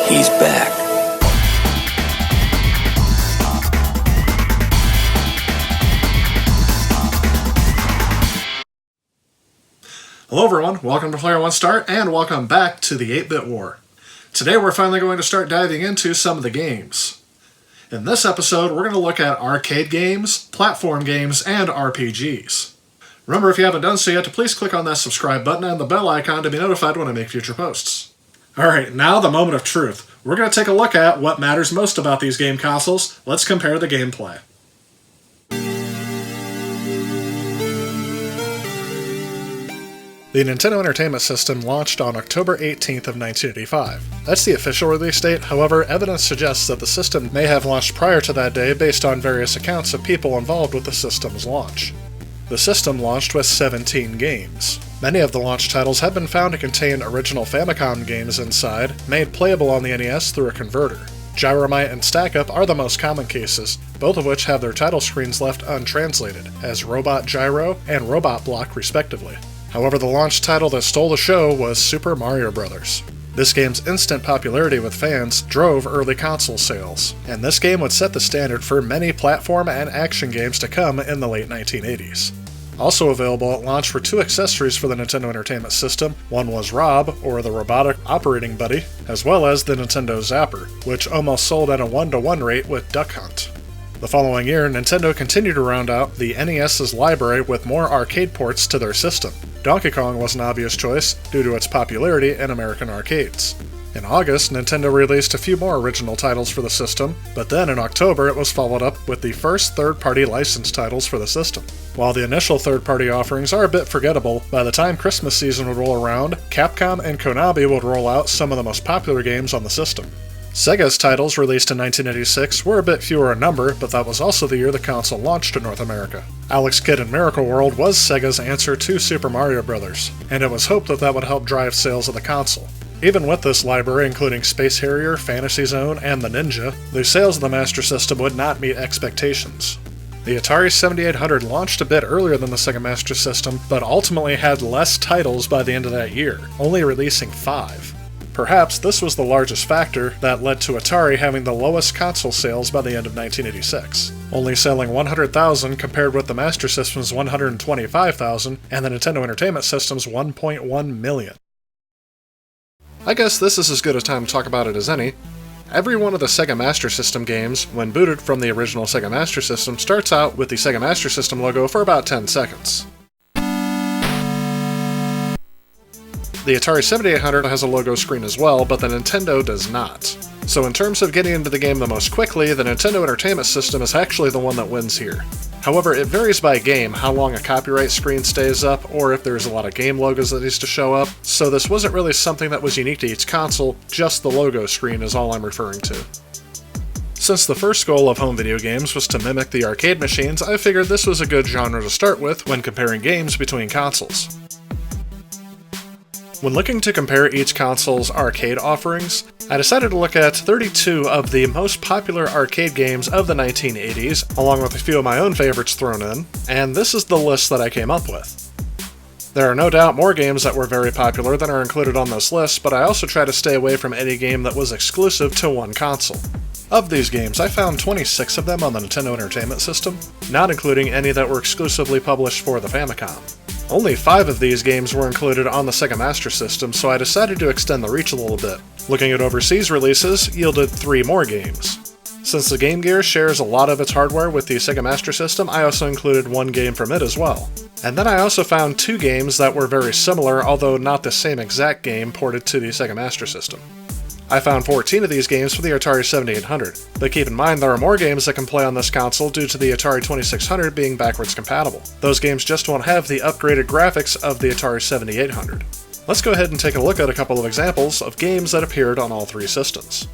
He's back. Hello everyone, welcome to Player One Start, and welcome back to the 8-Bit War. Today we're finally going to start diving into some of the games. In this episode, we're going to look at arcade games, platform games, and RPGs. Remember, if you haven't done so yet, to please click on that subscribe button and the bell icon to be notified when I make future posts. Alright, now the moment of truth. We're going to take a look at what matters most about these game consoles. Let's compare the gameplay. The Nintendo Entertainment System launched on October 18th of 1985. That's the official release date, however, evidence suggests that the system may have launched prior to that day based on various accounts of people involved with the system's launch. The system launched with 17 games. Many of the launch titles have been found to contain original Famicom games inside, made playable on the NES through a converter. Gyromite and StackUp are the most common cases, both of which have their title screens left untranslated, as Robot Gyro and Robot Block respectively. However, the launch title that stole the show was Super Mario Bros. This game's instant popularity with fans drove early console sales, and this game would set the standard for many platform and action games to come in the late 1980s. Also available at launch were two accessories for the Nintendo Entertainment System. One was Rob, or the Robotic Operating Buddy, as well as the Nintendo Zapper, which almost sold at a 1-to-1 rate with Duck Hunt. The following year, Nintendo continued to round out the NES's library with more arcade ports to their system. Donkey Kong was an obvious choice due to its popularity in American arcades. In August, Nintendo released a few more original titles for the system, but then in October it was followed up with the first third-party licensed titles for the system. While the initial third-party offerings are a bit forgettable, by the time Christmas season would roll around, Capcom and Konami would roll out some of the most popular games on the system. Sega's titles, released in 1986, were a bit fewer in number, but that was also the year the console launched in North America. Alex Kidd in Miracle World was Sega's answer to Super Mario Bros., and it was hoped that that would help drive sales of the console. Even with this library, including Space Harrier, Fantasy Zone, and the Ninja, the sales of the Master System would not meet expectations. The Atari 7800 launched a bit earlier than the Sega Master System, but ultimately had less titles by the end of that year, only releasing 5. Perhaps this was the largest factor that led to Atari having the lowest console sales by the end of 1986, only selling 100,000 compared with the Master System's 125,000 and the Nintendo Entertainment System's 1.1 million. I guess this is as good a time to talk about it as any. Every one of the Sega Master System games, when booted from the original Sega Master System, starts out with the Sega Master System logo for about 10 seconds. The Atari 7800 has a logo screen as well, but the Nintendo does not. So in terms of getting into the game the most quickly, the Nintendo Entertainment System is actually the one that wins here. However, it varies by game how long a copyright screen stays up, or if there's a lot of game logos that needs to show up, so this wasn't really something that was unique to each console, just the logo screen is all I'm referring to. Since the first goal of home video games was to mimic the arcade machines, I figured this was a good genre to start with when comparing games between consoles. When looking to compare each console's arcade offerings, I decided to look at 32 of the most popular arcade games of the 1980s, along with a few of my own favorites thrown in, and this is the list that I came up with. There are no doubt more games that were very popular than are included on this list, but I also try to stay away from any game that was exclusive to one console. Of these games, I found 26 of them on the Nintendo Entertainment System, not including any that were exclusively published for the Famicom. Only 5 of these games were included on the Sega Master System, so I decided to extend the reach a little bit. Looking at overseas releases yielded 3 more games. Since the Game Gear shares a lot of its hardware with the Sega Master System, I also included 1 game from it as well. And then I also found 2 games that were very similar, although not the same exact game, ported to the Sega Master System. I found 14 of these games for the Atari 7800, but keep in mind there are more games that can play on this console due to the Atari 2600 being backwards compatible. Those games just won't have the upgraded graphics of the Atari 7800. Let's go ahead and take a look at a couple of examples of games that appeared on all 3 systems.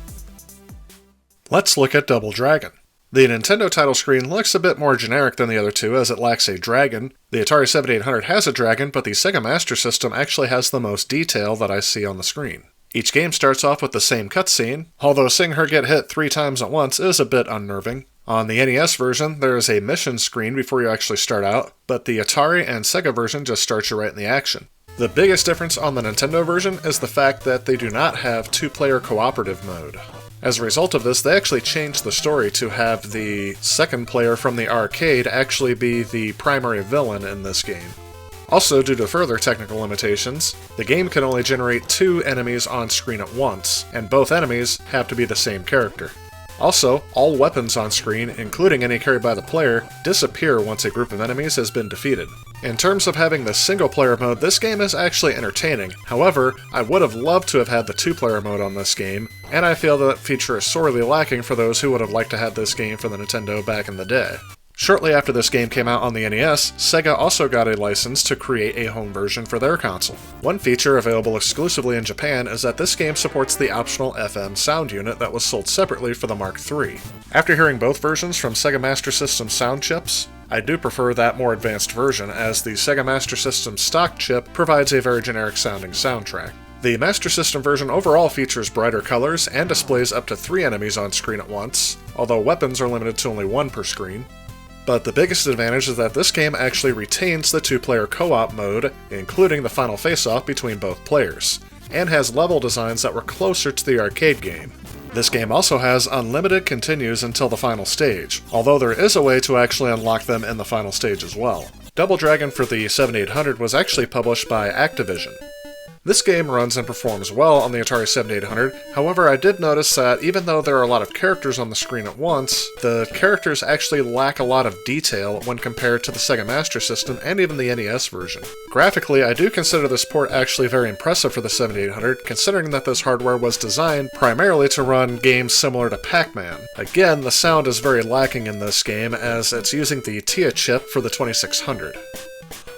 Let's look at Double Dragon. The Nintendo title screen looks a bit more generic than the other 2 as it lacks a dragon. The Atari 7800 has a dragon, but the Sega Master System actually has the most detail that I see on the screen. Each game starts off with the same cutscene, although seeing her get hit 3 times at once is a bit unnerving. On the NES version, there is a mission screen before you actually start out, but the Atari and Sega version just starts you right in the action. The biggest difference on the Nintendo version is the fact that they do not have two-player cooperative mode. As a result of this, they actually changed the story to have the second player from the arcade actually be the primary villain in this game. Also, due to further technical limitations, the game can only generate 2 enemies on screen at once, and both enemies have to be the same character. Also, all weapons on screen, including any carried by the player, disappear once a group of enemies has been defeated. In terms of having the single-player mode, this game is actually entertaining. However, I would have loved to have had the 2-player mode on this game, and I feel that feature is sorely lacking for those who would have liked to have this game for the Nintendo back in the day. Shortly after this game came out on the NES, Sega also got a license to create a home version for their console. One feature available exclusively in Japan is that this game supports the optional FM sound unit that was sold separately for the Mark III. After hearing both versions from Sega Master System sound chips, I do prefer that more advanced version, as the Sega Master System stock chip provides a very generic sounding soundtrack. The Master System version overall features brighter colors and displays up to 3 enemies on screen at once, although weapons are limited to only 1 per screen. But the biggest advantage is that this game actually retains the 2-player co-op mode, including the final face-off between both players, and has level designs that were closer to the arcade game. This game also has unlimited continues until the final stage, although there is a way to actually unlock them in the final stage as well. Double Dragon for the 7800 was actually published by Activision. This game runs and performs well on the Atari 7800, however I did notice that even though there are a lot of characters on the screen at once, the characters actually lack a lot of detail when compared to the Sega Master System and even the NES version. Graphically, I do consider this port actually very impressive for the 7800, considering that this hardware was designed primarily to run games similar to Pac-Man. Again, the sound is very lacking in this game, as it's using the TIA chip for the 2600.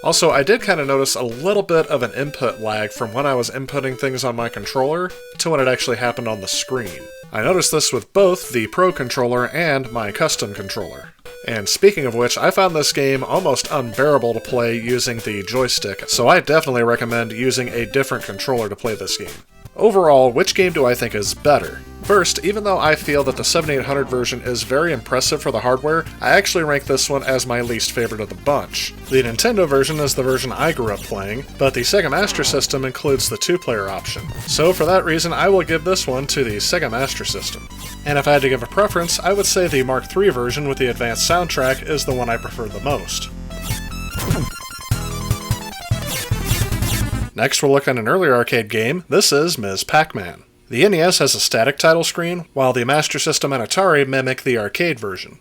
Also, I did kind of notice a little bit of an input lag from when I was inputting things on my controller to when it actually happened on the screen. I noticed this with both the Pro controller and my custom controller. And speaking of which, I found this game almost unbearable to play using the joystick, so I definitely recommend using a different controller to play this game. Overall, which game do I think is better? First, even though I feel that the 7800 version is very impressive for the hardware, I actually rank this one as my least favorite of the bunch. The Nintendo version is the version I grew up playing, but the Sega Master System includes the 2-player option. So for that reason, I will give this one to the Sega Master System. And if I had to give a preference, I would say the Mark III version with the advanced soundtrack is the one I prefer the most. Next, we'll look at an earlier arcade game. This is Ms. Pac-Man. The NES has a static title screen, while the Master System and Atari mimic the arcade version.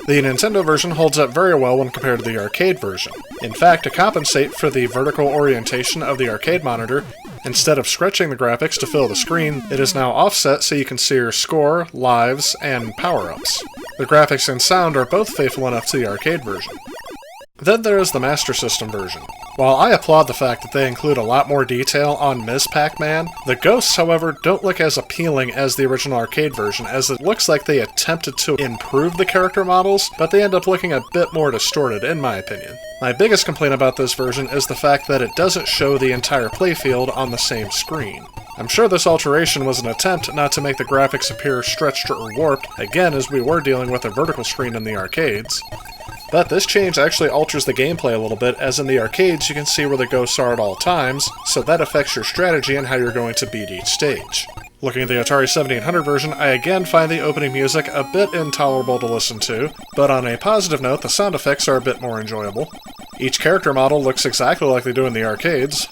The Nintendo version holds up very well when compared to the arcade version. In fact, to compensate for the vertical orientation of the arcade monitor, instead of stretching the graphics to fill the screen, it is now offset so you can see your score, lives, and power-ups. The graphics and sound are both faithful enough to the arcade version. Then there is the Master System version. While I applaud the fact that they include a lot more detail on Ms. Pac-Man, the ghosts, however, don't look as appealing as the original arcade version, as it looks like they attempted to improve the character models, but they end up looking a bit more distorted, in my opinion. My biggest complaint about this version is the fact that it doesn't show the entire playfield on the same screen. I'm sure this alteration was an attempt not to make the graphics appear stretched or warped, again as we were dealing with a vertical screen in the arcades. But this change actually alters the gameplay a little bit, as in the arcades you can see where the ghosts are at all times, so that affects your strategy and how you're going to beat each stage. Looking at the Atari 7800 version, I again find the opening music a bit intolerable to listen to, but on a positive note, the sound effects are a bit more enjoyable. Each character model looks exactly like they do in the arcades,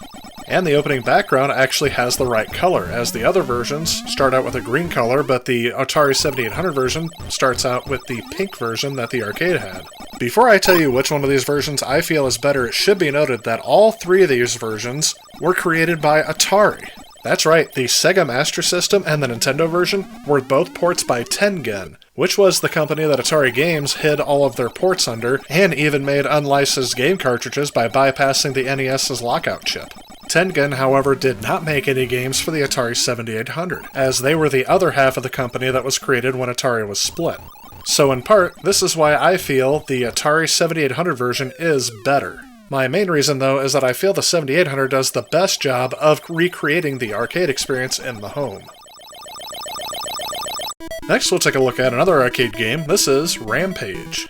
and the opening background actually has the right color, as the other versions start out with a green color, but the Atari 7800 version starts out with the pink version that the arcade had. Before I tell you which one of these versions I feel is better, it should be noted that all 3 of these versions were created by Atari. That's right, the Sega Master System and the Nintendo version were both ports by Tengen, which was the company that Atari Games hid all of their ports under, and even made unlicensed game cartridges by bypassing the NES's lockout chip. Tengen, however, did not make any games for the Atari 7800, as they were the other half of the company that was created when Atari was split. So in part, this is why I feel the Atari 7800 version is better. My main reason, though, is that I feel the 7800 does the best job of recreating the arcade experience in the home. Next, we'll take a look at another arcade game. This is Rampage.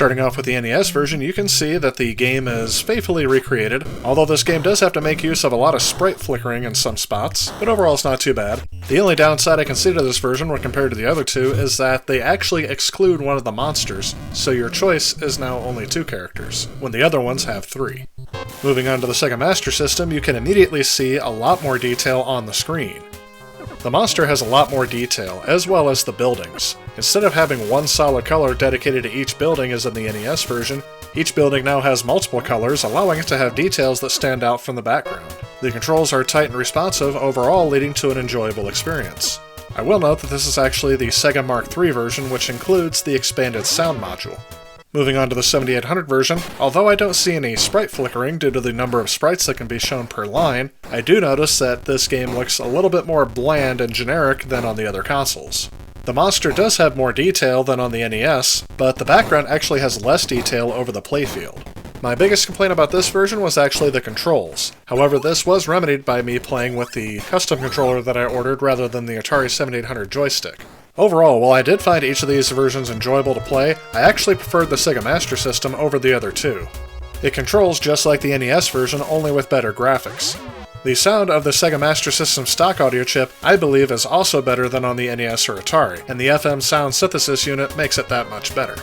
Starting off with the NES version, you can see that the game is faithfully recreated, although this game does have to make use of a lot of sprite flickering in some spots, but overall it's not too bad. The only downside I can see to this version when compared to the other two is that they actually exclude one of the monsters, so your choice is now only 2 characters, when the other ones have 3. Moving on to the Sega Master System, you can immediately see a lot more detail on the screen. The monster has a lot more detail, as well as the buildings. Instead of having one solid color dedicated to each building as in the NES version, each building now has multiple colors, allowing it to have details that stand out from the background. The controls are tight and responsive, overall leading to an enjoyable experience. I will note that this is actually the Sega Mark III version, which includes the expanded sound module. Moving on to the 7800 version, although I don't see any sprite flickering due to the number of sprites that can be shown per line, I do notice that this game looks a little bit more bland and generic than on the other consoles. The monster does have more detail than on the NES, but the background actually has less detail over the playfield. My biggest complaint about this version was actually the controls. However, this was remedied by me playing with the custom controller that I ordered rather than the Atari 7800 joystick. Overall, while I did find each of these versions enjoyable to play, I actually preferred the Sega Master System over the other two. It controls just like the NES version, only with better graphics. The sound of the Sega Master System stock audio chip, I believe, is also better than on the NES or Atari, and the FM sound synthesis unit makes it that much better.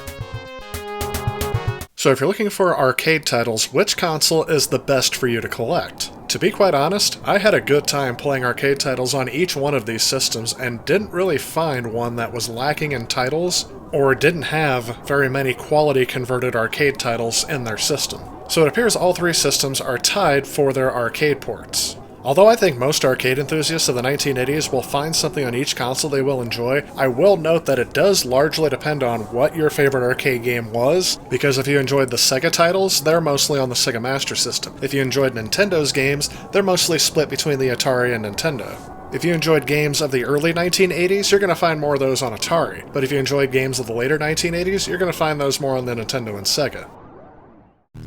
So if you're looking for arcade titles, which console is the best for you to collect? To be quite honest, I had a good time playing arcade titles on each one of these systems and didn't really find one that was lacking in titles or didn't have very many quality converted arcade titles in their system. So it appears all 3 systems are tied for their arcade ports. Although I think most arcade enthusiasts of the 1980s will find something on each console they will enjoy, I will note that it does largely depend on what your favorite arcade game was, because if you enjoyed the Sega titles, they're mostly on the Sega Master System. If you enjoyed Nintendo's games, they're mostly split between the Atari and Nintendo. If you enjoyed games of the early 1980s, you're going to find more of those on Atari, but if you enjoyed games of the later 1980s, you're going to find those more on the Nintendo and Sega.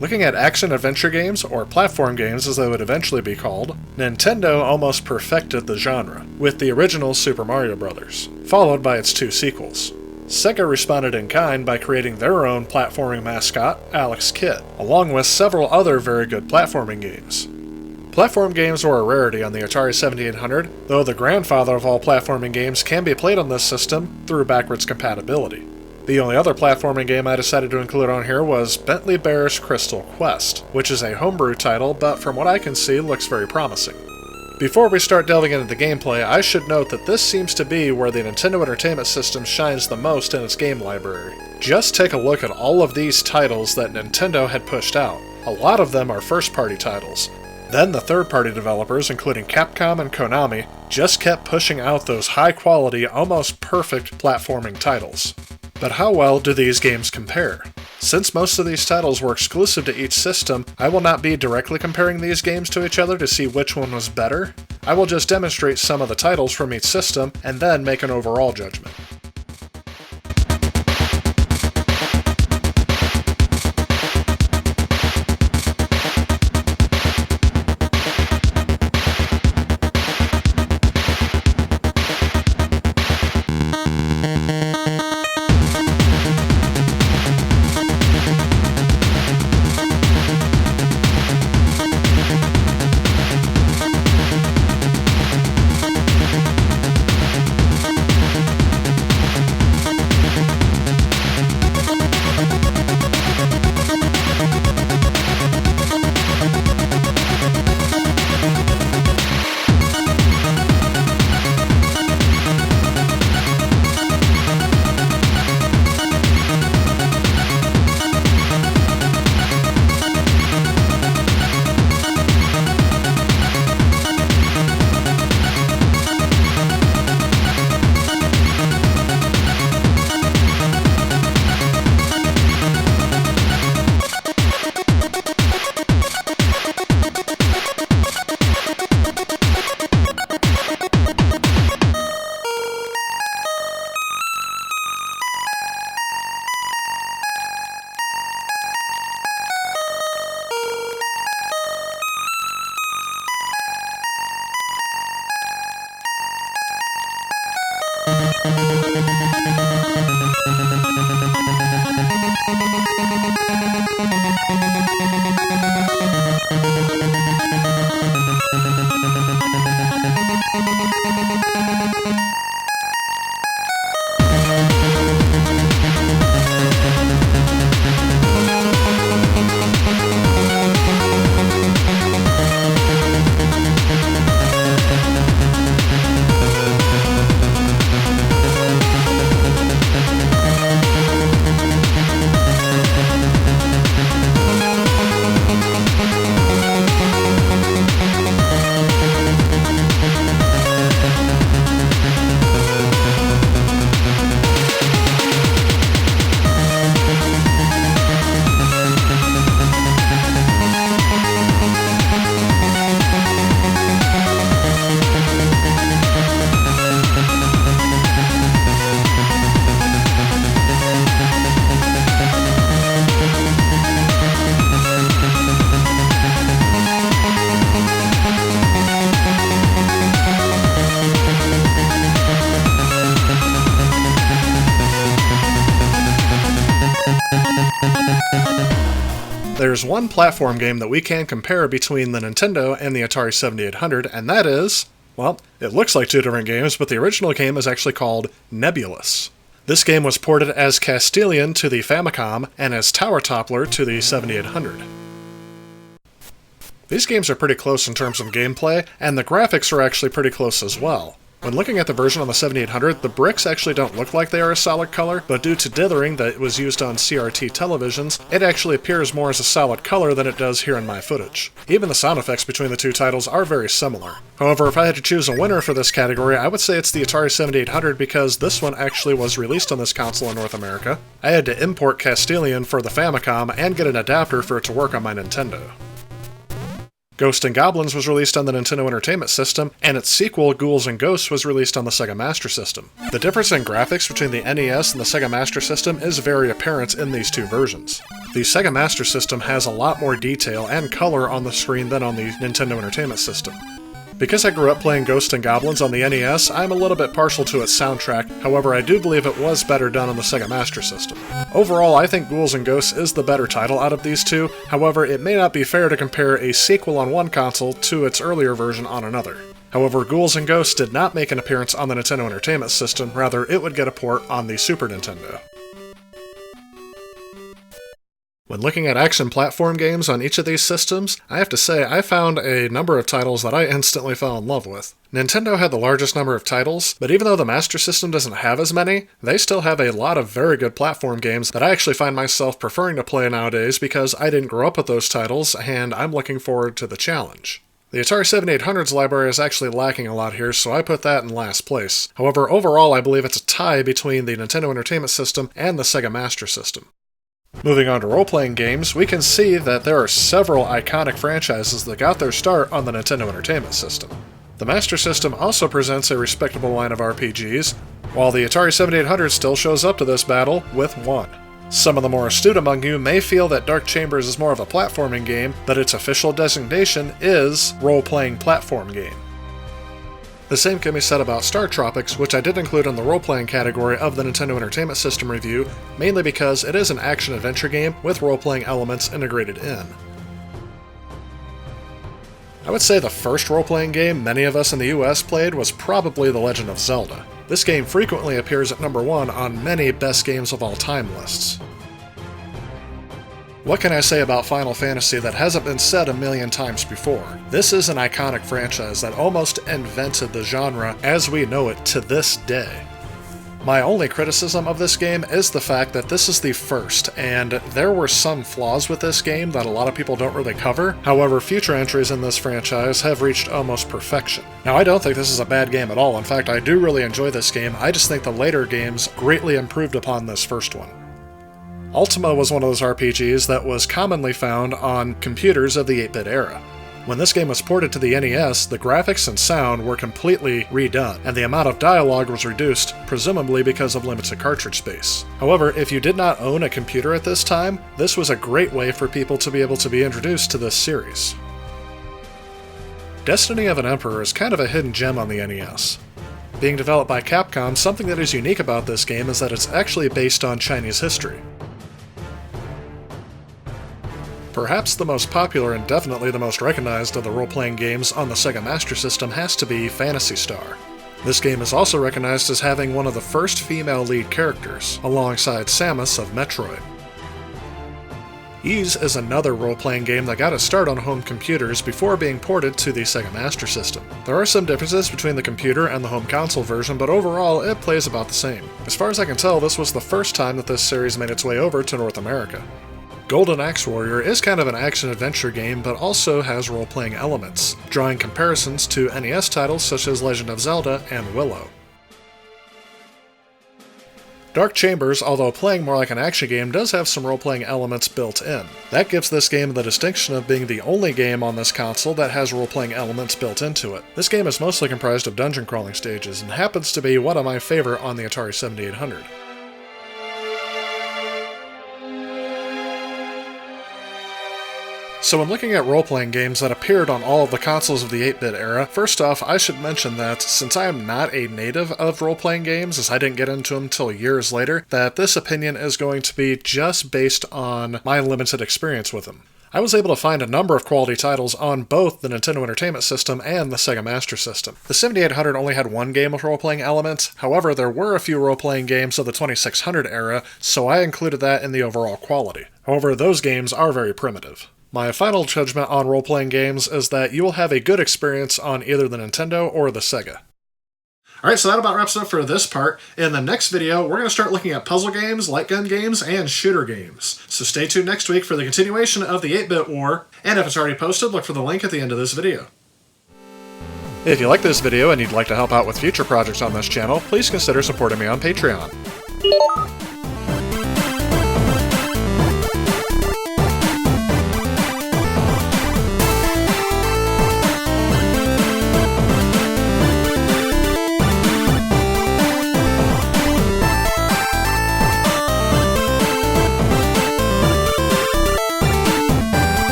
Looking at action-adventure games, or platform games as they would eventually be called, Nintendo almost perfected the genre, with the original Super Mario Bros., followed by its 2 sequels. Sega responded in kind by creating their own platforming mascot, Alex Kidd, along with several other very good platforming games. Platform games were a rarity on the Atari 7800, though the grandfather of all platforming games can be played on this system through backwards compatibility. The only other platforming game I decided to include on here was Bentley Bear's Crystal Quest, which is a homebrew title, but from what I can see, looks very promising. Before we start delving into the gameplay, I should note that this seems to be where the Nintendo Entertainment System shines the most in its game library. Just take a look at all of these titles that Nintendo had pushed out. A lot of them are first-party titles. Then the third-party developers, including Capcom and Konami, just kept pushing out those high-quality, almost perfect platforming titles. But how well do these games compare? Since most of these titles were exclusive to each system, I will not be directly comparing these games to each other to see which one was better. I will just demonstrate some of the titles from each system, and then make an overall judgment. There's one platform game that we can compare between the Nintendo and the Atari 7800, and that is, well, it looks like two different games, but the original game is actually called Nebulous. This game was ported as Castilian to the Famicom and as Tower Toppler to the 7800. These games are pretty close in terms of gameplay, and the graphics are actually pretty close as well. When looking at the version on the 7800, the bricks actually don't look like they are a solid color, but due to dithering that was used on CRT televisions, it actually appears more as a solid color than it does here in my footage. Even the sound effects between the two titles are very similar. However, if I had to choose a winner for this category, I would say it's the Atari 7800 because this one actually was released on this console in North America. I had to import Castilian for the Famicom and get an adapter for it to work on my Nintendo. Ghosts and Goblins was released on the Nintendo Entertainment System, and its sequel, Ghouls and Ghosts, was released on the Sega Master System. The difference in graphics between the NES and the Sega Master System is very apparent in these two versions. The Sega Master System has a lot more detail and color on the screen than on the Nintendo Entertainment System. Because I grew up playing Ghosts and Goblins on the NES, I'm a little bit partial to its soundtrack, however I do believe it was better done on the Sega Master System. Overall, I think Ghouls and Ghosts is the better title out of these two, however it may not be fair to compare a sequel on one console to its earlier version on another. However, Ghouls and Ghosts did not make an appearance on the Nintendo Entertainment System, rather it would get a port on the Super Nintendo. When looking at action platform games on each of these systems, I have to say I found a number of titles that I instantly fell in love with. Nintendo had the largest number of titles, but even though the Master System doesn't have as many, they still have a lot of very good platform games that I actually find myself preferring to play nowadays because I didn't grow up with those titles and I'm looking forward to the challenge. The Atari 7800's library is actually lacking a lot here, so I put that in last place. However, overall I believe it's a tie between the Nintendo Entertainment System and the Sega Master System. Moving on to role-playing games, we can see that there are several iconic franchises that got their start on the Nintendo Entertainment System. The Master System also presents a respectable line of RPGs, while the Atari 7800 still shows up to this battle with one. Some of the more astute among you may feel that Dark Chambers is more of a platforming game, but its official designation is role-playing platform game. The same can be said about Star Tropics, which I did include in the role-playing category of the Nintendo Entertainment System review, mainly because it is an action-adventure game with role-playing elements integrated in. I would say the first role-playing game many of us in the US played was probably The Legend of Zelda. This game frequently appears at number 1 on many best games of all time lists. What can I say about Final Fantasy that hasn't been said a million times before? This is an iconic franchise that almost invented the genre as we know it to this day. My only criticism of this game is the fact that this is the first, and there were some flaws with this game that a lot of people don't really cover. However, future entries in this franchise have reached almost perfection. Now, I don't think this is a bad game at all. In fact, I do really enjoy this game. I just think the later games greatly improved upon this first one. Ultima was one of those RPGs that was commonly found on computers of the 8-bit era. When this game was ported to the NES, the graphics and sound were completely redone, and the amount of dialogue was reduced, presumably because of limited cartridge space. However, if you did not own a computer at this time, this was a great way for people to be able to be introduced to this series. Destiny of an Emperor is kind of a hidden gem on the NES. Being developed by Capcom, something that is unique about this game is that it's actually based on Chinese history. Perhaps the most popular and definitely the most recognized of the role-playing games on the Sega Master System has to be Phantasy Star. This game is also recognized as having one of the first female lead characters, alongside Samus of Metroid. Ys is another role-playing game that got its start on home computers before being ported to the Sega Master System. There are some differences between the computer and the home console version, but overall it plays about the same. As far as I can tell, this was the first time that this series made its way over to North America. Golden Axe Warrior is kind of an action-adventure game, but also has role-playing elements, drawing comparisons to NES titles such as Legend of Zelda and Willow. Dark Chambers, although playing more like an action game, does have some role-playing elements built in. That gives this game the distinction of being the only game on this console that has role-playing elements built into it. This game is mostly comprised of dungeon crawling stages, and happens to be one of my favorite on the Atari 7800. So when looking at role-playing games that appeared on all of the consoles of the 8-bit era, first off, I should mention that since I am not a native of role-playing games, as I didn't get into them till years later, that this opinion is going to be just based on my limited experience with them. I was able to find a number of quality titles on both the Nintendo Entertainment System and the Sega Master System. The 7800 only had one game with role-playing elements, however there were a few role-playing games of the 2600 era, so I included that in the overall quality. However, those games are very primitive. My final judgment on role-playing games is that you will have a good experience on either the Nintendo or the Sega. Alright, so that about wraps it up for this part. In the next video, we're going to start looking at puzzle games, light gun games, and shooter games. So stay tuned next week for the continuation of the 8-bit war, and if it's already posted, look for the link at the end of this video. If you like this video and you'd like to help out with future projects on this channel, please consider supporting me on Patreon.